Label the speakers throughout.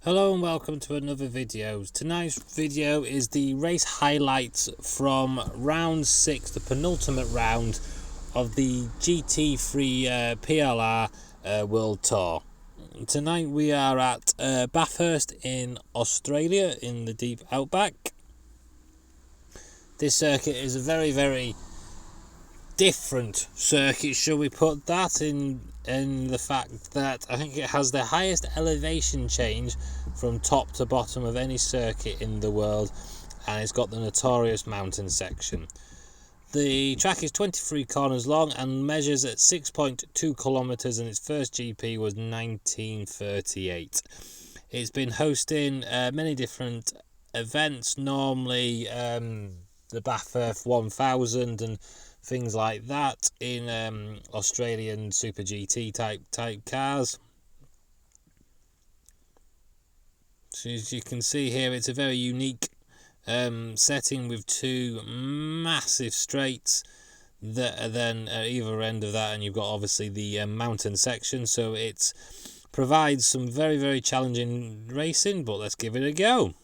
Speaker 1: Hello and welcome to another video. Tonight's video is the race highlights from round 6, the penultimate round of the GT3 PLR World Tour. Tonight we are at Bathurst in Australia in the deep outback. This circuit is a very different circuit, shall we put that, in the fact that I think it has the highest elevation change from top to bottom of any circuit in the world, and it's got the notorious mountain section. The track is 23 corners long and measures at 6.2 kilometers, and its first GP was 1938. It's been hosting many different events, normally the Bathurst 1000 and things like that in Australian Super GT type cars. So as you can see here, it's a very unique setting with two massive straights that are then at either end of that, and you've got obviously the mountain section, so it provides some very challenging racing, but let's give it a go.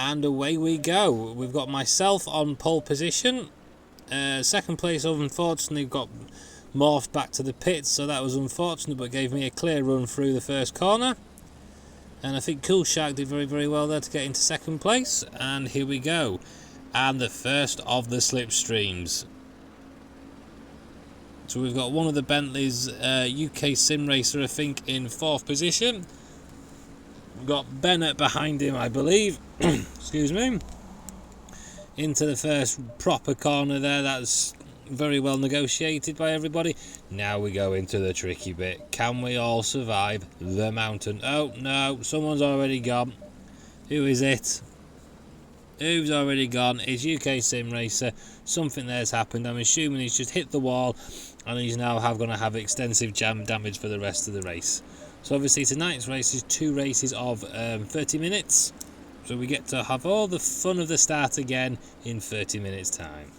Speaker 1: And away we go. We've got myself on pole position. Second place, unfortunately, got morphed back to the pits, so that was unfortunate, but gave me a clear run through the first corner. And I think Cool Shark did very well there to get into second place. And here we go. And the first of the slipstreams. So we've got one of the Bentleys, UK Sim Racer, I think, in fourth position. We've got Bennett behind him, I believe. Excuse me. Into the first proper corner there. That's very well negotiated by everybody. Now we go into the tricky bit. Can we all survive the mountain? Oh no, someone's already gone. Who is it? Who's already gone? It's UK Sim Racer. Something there's happened. I'm assuming he's just hit the wall and he's now going to have extensive jam damage for the rest of the race. So obviously tonight's race is 2 races of 30 minutes. So we get to have all the fun of the start again in 30 minutes time.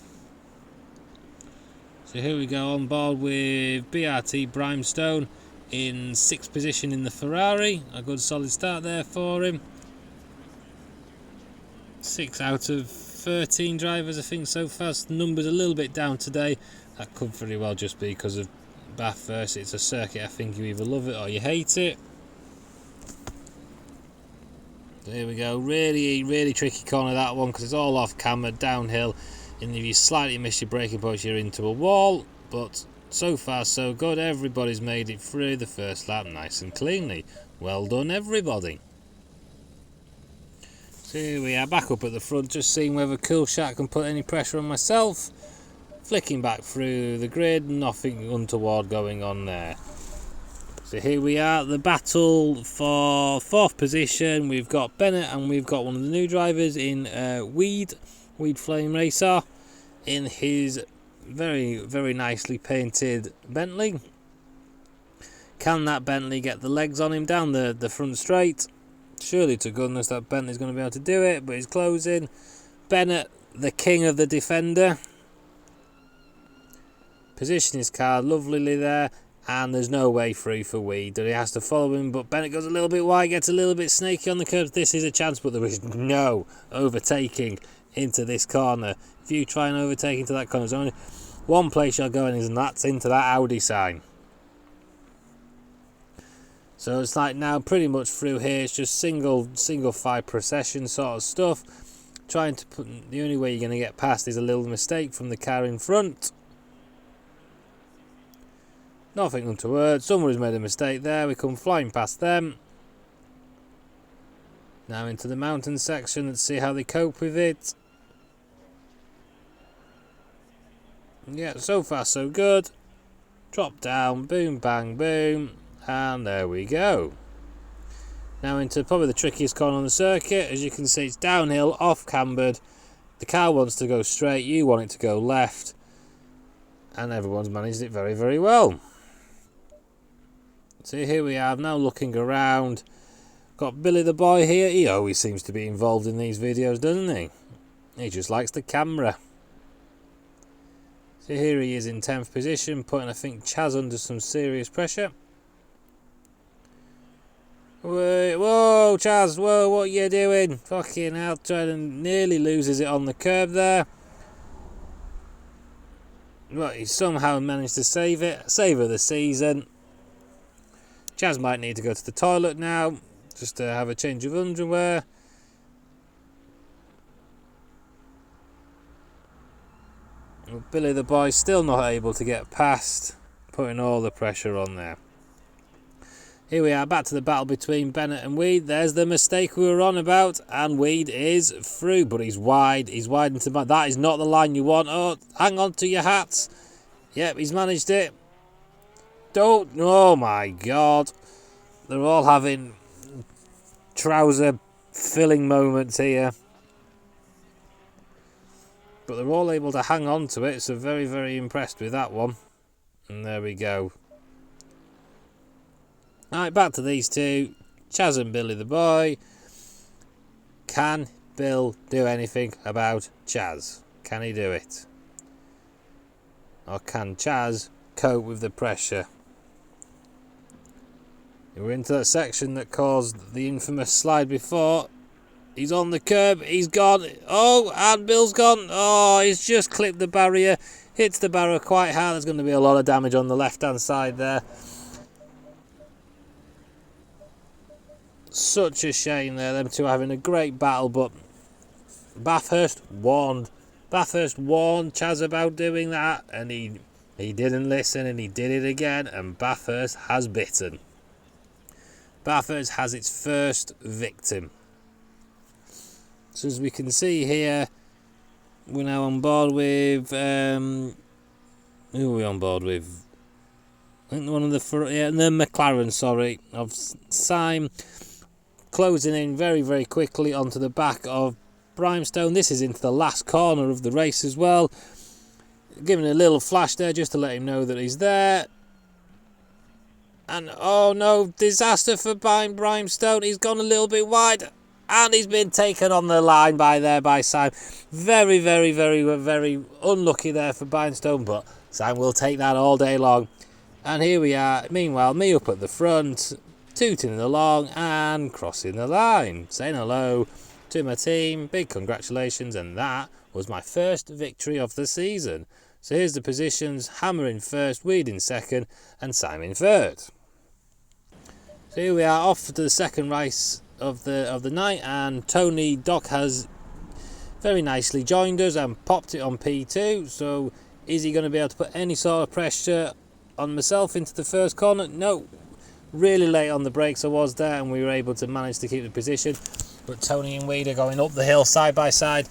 Speaker 1: So here we go, on board with BRT Brimstone in 6th position in the Ferrari. A good solid start there for him. 6 out of 13 drivers I think so far. The number's a little bit down today. That could very well just be because of Bathurst. It's a circuit I think you either love it or you hate it. So here we go, really tricky corner that one, because it's all off camera, downhill, and if you slightly miss your braking post you're into a wall. But so far so good, everybody's made it through the first lap nice and cleanly. Well done everybody. So here we are back up at the front, just seeing whether Cool Shark can put any pressure on myself. Flicking back through the grid, nothing untoward going on there. So here we are, the battle for 4th position. We've got Bennett and we've got one of the new drivers in Weed Flame Racer in his very nicely painted Bentley. Can that Bentley get the legs on him down the front straight? Surely to goodness that Bentley's going to be able to do it, but he's closing. Bennett, the king of the defender. Position his car lovelyly there. And there's no way through for Weed. He has to follow him, but Bennett goes a little bit wide, gets a little bit snaky on the curves. This is a chance, but there is no overtaking into this corner. If you try and overtake into that corner, there's only one place you're going, and that's into that Audi sign. So it's like now pretty much through here, it's just single file procession sort of stuff. Trying to put, the only way you're going to get past is a little mistake from the car in front. Nothing untoward, somebody's made a mistake there, we come flying past them. Now into the mountain section, let's see how they cope with it. Yeah, so far so good. Drop down, boom bang boom, and there we go. Now into probably the trickiest corner on the circuit. As you can see, it's downhill, off cambered. The car wants to go straight, you want it to go left, and everyone's managed it very well. So here we are, now looking around. Got Billy the boy here. He always seems to be involved in these videos, doesn't he? He just likes the camera. So here he is in 10th position, putting I think Chaz under some serious pressure. Whoa, Chaz, whoa, what you doing? Fucking hell, trying to nearly loses it on the curb there. But he somehow managed to save it. Save of the season. Chaz might need to go to the toilet now, just to have a change of underwear. Well, Billy the boy still not able to get past, putting all the pressure on there. Here we are, back to the battle between Bennett and Weed. There's the mistake we were on about, and Weed is through, but he's wide. He's wide into the... That is not the line you want. Oh, hang on to your hats. Yep, he's managed it. Don't... Oh, my God. They're all having trouser-filling moments here. But they're all able to hang on to it, so very, very impressed with that one. And there we go. Alright, back to these two. Chaz and Billy the boy. Can Bill do anything about Chaz? Can he do it? Or can Chaz cope with the pressure? We're into that section that caused the infamous slide before. He's on the curb. He's gone. Oh, and Bill's gone. Oh, he's just clipped the barrier. Hits the barrier quite hard. There's going to be a lot of damage on the left-hand side there. Such a shame there, them two having a great battle, but Bathurst warned Chaz about doing that, and he didn't listen, and he did it again, and Bathurst has bitten. Bathurst has its first victim. So as we can see here, we're now on board with who are we on board with? I think one of the McLaren, sorry, of Syme. Closing in very, very quickly onto the back of Brimstone. This is into the last corner of the race as well. Giving a little flash there just to let him know that he's there. And oh no, disaster for Brimstone. He's gone a little bit wide. And he's been taken on the line by Syme. Very, very, very, very unlucky there for Brimstone. But Syme will take that all day long. And here we are. Meanwhile, me up at the front, tooting along and crossing the line, saying hello to my team. Big congratulations, and that was my first victory of the season. So here's the positions: Hammer in first, Weed in second, and Syme in third. So here we are, off to the second race of the night, and Tony Doc has very nicely joined us and popped it on P2. So is he going to be able to put any sort of pressure on myself into the first corner? No. Really late on the brakes I was there, and we were able to manage to keep the position. But Tony and Weed are going up the hill side by side.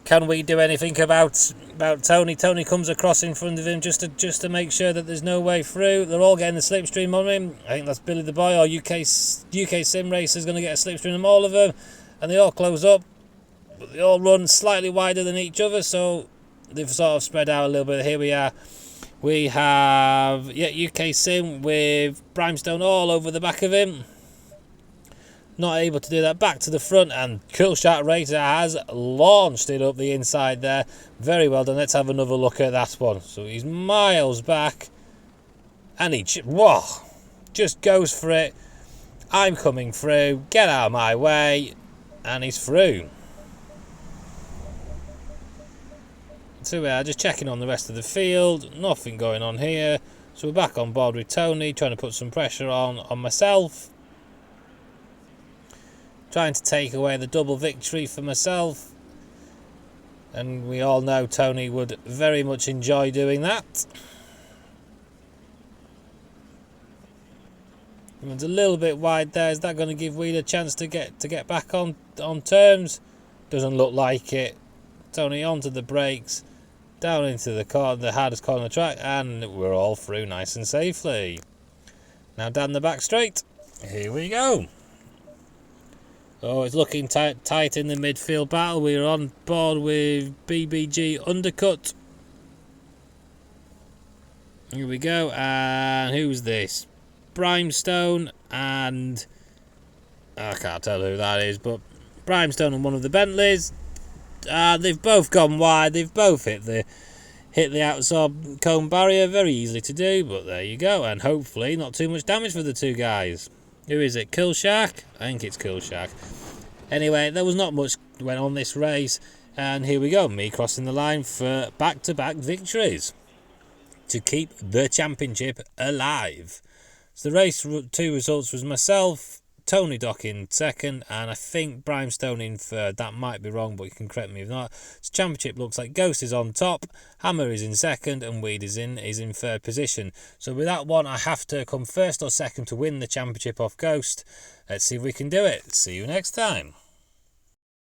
Speaker 1: Can we do anything about Tony? Tony comes across in front of him just to make sure that there's no way through. They're all getting the slipstream on him. I think that's Billy the boy, or UK Sim Racer's going to get a slipstream on all of them, and they all close up. But they all run slightly wider than each other, so they've sort of spread out a little bit. Here we are. We have UK Sim with Brimstone all over the back of him. Not able to do that. Back to the front, and Cool Shot Racer has launched it up the inside there. Very well done. Let's have another look at that one. So he's miles back, and he just goes for it. I'm coming through. Get out of my way, and he's through. So we are just checking on the rest of the field. Nothing going on here. So we're back on board with Tony, trying to put some pressure on myself. Trying to take away the double victory for myself. And we all know Tony would very much enjoy doing that. It's a little bit wide there. Is that going to give Weed a chance to get back on terms? Doesn't look like it. Tony onto the brakes. Down into the hardest corner of the track, and we're all through nice and safely. Now down the back straight. Here we go. Oh, it's looking tight in the midfield battle. We're on board with BBG Undercut. Here we go. And who's this? Brimstone and... I can't tell who that is, but Brimstone and one of the Bentleys. They've both gone wide. They've both hit the outside cone barrier. Very easily to do, but there you go. And hopefully not too much damage for the two guys. Who is it? Kill Shark? I think it's Kill Shark. Anyway, there was not much went on this race, and here we go, me crossing the line for back-to-back victories to keep the championship alive. So the race 2 results was myself, Tony Dock in second, and I think Brimstone in third. That might be wrong, but you can correct me if not. So championship looks like Ghost is on top, Hammer is in second, and Weed is in third position. So with that one, I have to come first or second to win the championship off Ghost. Let's see if we can do it. See you next time.